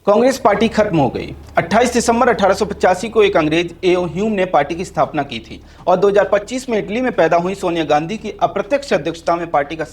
Congress party खत्म हो गई। 28 दिसंबर 1885 को एक अंग्रेज एओ ह्यूम ने पार्टी की स्थापना की थी और 2025 में इटली में पैदा हुई सोनिया गांधी की अप्रत्यक्ष अध्यक्षता में पार्टी का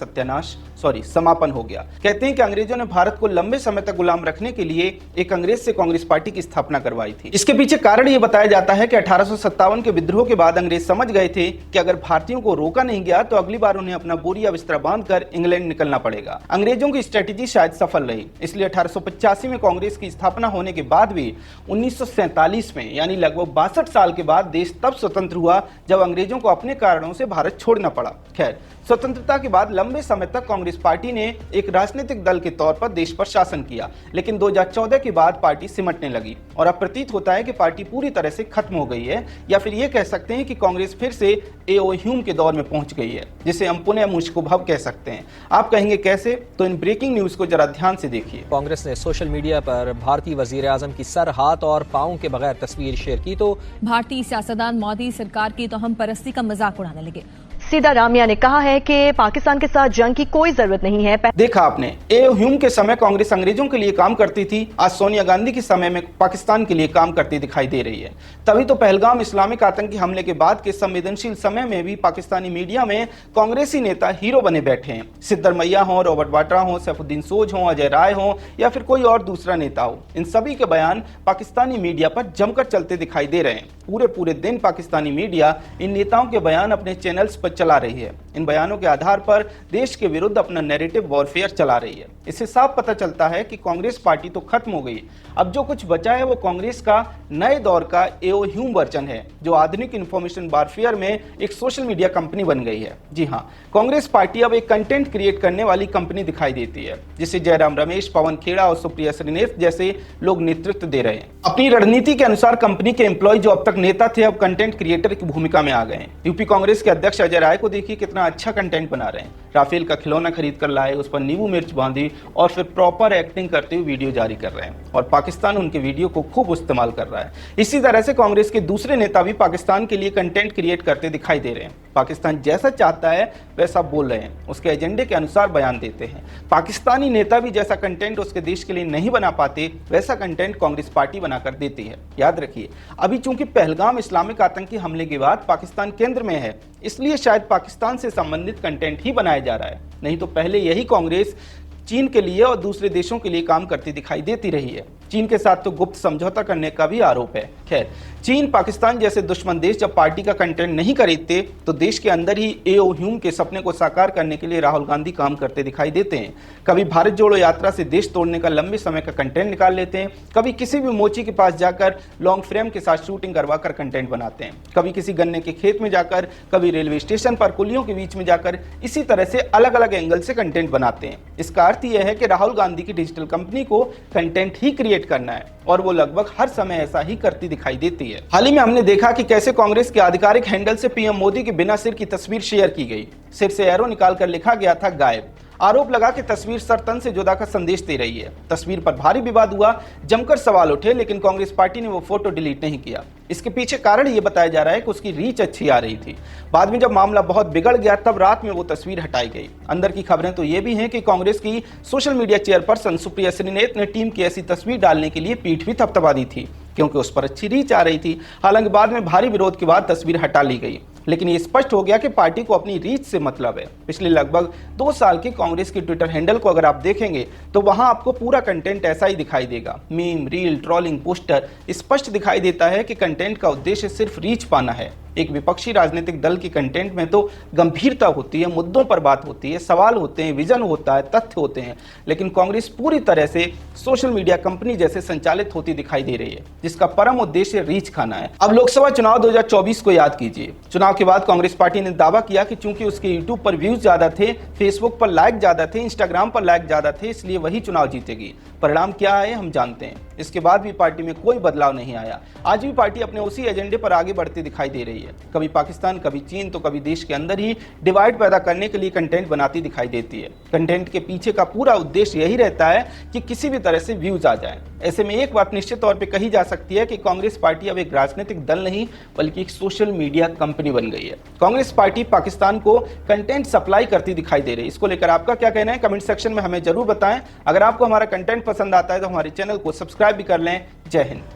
समापन हो गया। कहते हैं कि अंग्रेजों ने भारत को लंबे समय तक गुलाम रखने के लिए एक अंग्रेज से कांग्रेस पार्टी की स्थापना करवाई थी। इसके पीछे कारण यह बताया जाता है कि 1857 के विद्रोह के बाद अंग्रेज समझ गए थे कि अगर भारतीयों को रोका नहीं गया तो अगली बार उन्हें अपना बोरी या बिस्तरा बांधकर इंग्लैंड निकलना पड़ेगा। अंग्रेजों की स्ट्रेटेजी शायद सफल रही, इसलिए 1885 में कांग्रेस की स्थापना होने के बाद भी 1947 में यानी लगभग 62 साल के बाद देश तब स्वतंत्र हुआ जब अंग्रेजों को अपने कारणों से भारत छोड़ना पड़ा। खैर, स्वतंत्रता के बाद लंबे समय तक कांग्रेस पार्टी ने एक राजनीतिक दल के तौर पर देश पर शासन किया, लेकिन 2014 के बाद पार्टी सिमटने लगी और अब प्रतीत होता है कि पार्टी पूरी तरह से खत्म हो गई है, या फिर ये कह सकते हैं कि कांग्रेस फिर से एओ ह्यूम के दौर में पहुंच गई है, जिसे हम पुनः मुश्किल कह सकते हैं। आप कहेंगे कैसे? तो इन ब्रेकिंग न्यूज को जरा ध्यान से देखिए। कांग्रेस ने सोशल मीडिया पर भारतीय वजीर आजम की सर, हाथ और पांव के बगैर तस्वीर शेयर की तो भारतीय सियासतदान मोदी सरकार की तो हम परस्ती का मजाक उड़ाने लगे। सिद्धारामैया ने कहा है कि पाकिस्तान के साथ जंग की कोई जरूरत नहीं है। देखा आपने, एओ ह्यूम के समय कांग्रेस अंग्रेजों के लिए काम करती थी, आज सोनिया गांधी के समय में पाकिस्तान के लिए काम करती दिखाई दे रही है। तभी तो पहलगाम इस्लामिक आतंकी हमले के बाद के संवेदनशील समय में भी पाकिस्तानी मीडिया में कांग्रेसी नेता हीरो बने बैठे हैं। सिद्धारमैया हो, रॉबर्ट वाड्रा हो, सैफुद्दीन सोज हो, अजय राय हो या फिर कोई और दूसरा नेता हो, इन सभी के बयान पाकिस्तानी मीडिया पर जमकर चलते दिखाई दे रहे हैं। पूरे दिन पाकिस्तानी मीडिया इन नेताओं के बयान अपने चैनल्स पर चला रही है। इन बयानों के आधार पर देश के विरुद्ध अपना नैरेटिव वॉरफेयर चला रही है। इससे साफ पता चलता है कि कांग्रेस पार्टी तो खत्म हो गई, अब जो कुछ बचा है वो कांग्रेस का नए दौर का एओ ह्यूम वर्जन है, जो आधुनिक इंफॉर्मेशन वॉरफेयर में एक सोशल मीडिया कंपनी बन गई है। जी हाँ, कांग्रेस पार्टी अब एक कंटेंट क्रिएट करने वाली कंपनी दिखाई देती है, जिसे जयराम रमेश, पवन खेड़ा और सुप्रिया श्रीनेत जैसे लोग नेतृत्व दे रहे हैं। अपनी रणनीति के अनुसार कंपनी के एम्प्लॉय जो अब तक नेता थे, अब कंटेंट क्रिएटर की भूमिका में आ गए हैं। यूपी कांग्रेस के अध्यक्ष अजय राय को देखिए कितना अच्छा कंटेंट बना रहे हैं। राफेल का खिलौना खरीद कर लाए, उस पर नींबू मिर्च बांधी और फिर प्रॉपर एक्टिंग करते हुए वीडियो जारी कर रहे हैं और पाकिस्तान उनके वीडियो को खूब इस्तेमाल कर रहा है। इसी तरह से कांग्रेस के दूसरे नेता भी पाकिस्तान के लिए कंटेंट क्रिएट करते दिखाई दे रहे हैं। पाकिस्तान जैसा चाहता है वैसा बोल रहे हैं, उसके एजेंडे के अनुसार बयान देते हैं। पाकिस्तानी नेता भी जैसा कंटेंट उसके देश के लिए नहीं बना पाते, वैसा कंटेंट कांग्रेस पार्टी बनाकर देती है। याद रखिए, अभी चूंकि पहलगाम इस्लामिक आतंकी हमले के बाद पाकिस्तान केंद्र में है, इसलिए शायद पाकिस्तान से संबंधित कंटेंट ही बनाया जा रहा है, नहीं तो पहले यही कांग्रेस चीन के लिए और दूसरे देशों के लिए काम करती दिखाई देती रही है। चीन के साथ तो गुप्त समझौता करने का भी आरोप है। खैर, चीन, पाकिस्तान जैसे दुश्मन देश जब पार्टी का कंटेंट नहीं खरीदते तो देश के अंदर ही एओ ह्यूम के सपने को साकार करने के लिए राहुल गांधी काम करते दिखाई देते हैं। कभी भारत जोड़ो यात्रा से देश तोड़ने का लंबे समय का कंटेंट निकाल लेते हैं, कभी किसी भी मोची के पास जाकर लॉन्ग फ्रेम के साथ शूटिंग करवा कर कंटेंट बनाते हैं, कभी किसी गन्ने के खेत में जाकर, कभी रेलवे स्टेशन पर कुलियों के बीच में जाकर, इसी तरह से अलग अलग एंगल से कंटेंट बनाते हैं। इसका अर्थ यह है कि राहुल गांधी की डिजिटल कंपनी को कंटेंट ही क्रिएट करना है और वो लगभग हर समय ऐसा ही करती दिखाई देती है। हाल ही में हमने देखा कि कैसे कांग्रेस के आधिकारिक हैंडल से पीएम मोदी के बिना सिर की तस्वीर शेयर की गई। सिर से एरो निकालकर लिखा गया था गायब। आरोप लगा कि तस्वीर सर तन से जुदा का संदेश दे रही है। तस्वीर पर भारी विवाद हुआ, जमकर सवाल उठे, लेकिन कांग्रेस पार्टी ने वो फोटो डिलीट नहीं किया। इसके पीछे कारण ये बताया जा रहा है कि उसकी रीच अच्छी आ रही थी। बाद में जब मामला बहुत बिगड़ गया तब रात में वो तस्वीर हटाई गई। अंदर की खबरें तो ये भी हैं कि कांग्रेस की social media chairperson Supriya Shrinate ने टीम की ऐसी तस्वीर डालने के लिए पीठ भी थपथपा दी थी, क्योंकि उस पर अच्छी रीच आ रही थी। हालांकि बाद में भारी विरोध के बाद तस्वीर हटा ली गई, लेकिन ये स्पष्ट हो गया कि पार्टी को अपनी रीच से मतलब है। पिछले लगभग 2 साल के कांग्रेस की ट्विटर हैंडल को अगर आप देखेंगे तो वहां आपको पूरा कंटेंट ऐसा ही दिखाई देगा। मीम, रील, ट्रोलिंग, पोस्टर, स्पष्ट दिखाई देता है कि कंटेंट का उद्देश्य सिर्फ रीच पाना है। एक विपक्षी राजनीतिक दल की कंटेंट में तो गंभीरता होती है, मुद्दों पर बात होती है, सवाल होते हैं, विजन होता है, तथ्य होते हैं, लेकिन कांग्रेस पूरी तरह से सोशल मीडिया कंपनी जैसे संचालित होती दिखाई दे रही है, जिसका परम उद्देश्य रीच खाना है। अब लोकसभा चुनाव 2024 को याद कीजिए। चुनाव के बाद कांग्रेस पार्टी ने दावा किया कि चूंकि उसके यूट्यूब पर व्यूज ज्यादा थे, फेसबुक पर लाइक ज्यादा थे, इंस्टाग्राम पर लाइक ज्यादा थे, इसलिए वही चुनाव जीतेगी। परिणाम क्या है हम जानते हैं। इसके बाद भी पार्टी में कोई बदलाव नहीं आया। आज भी पार्टी अपने उसी एजेंडे पर आगे बढ़ती दिखाई दे रही है। कभी पाकिस्तान, कभी चीन, तो कभी देश के अंदर ही डिवाइड पैदा करने के लिए कंटेंट बनाती दिखाई देती है। कंटेंट के पीछे का पूरा उद्देश्य यही रहता है कि किसी भी तरह से व्यूज आ जाए। ऐसे में एक बात निश्चित तौर पे कही जा सकती है कि कांग्रेस पार्टी अब एक राजनीतिक दल नहीं बल्कि एक सोशल मीडिया कंपनी बन गई है। कांग्रेस पार्टी पाकिस्तान को कंटेंट सप्लाई करती दिखाई दे रही है। इसको लेकर आपका क्या कहना है कमेंट सेक्शन में हमें जरूर बताएं। अगर आपको हमारा कंटेंट पसंद आता है तो हमारे चैनल को सब्सक्राइब सब्सक्राइब भी कर लें। जय हिंद।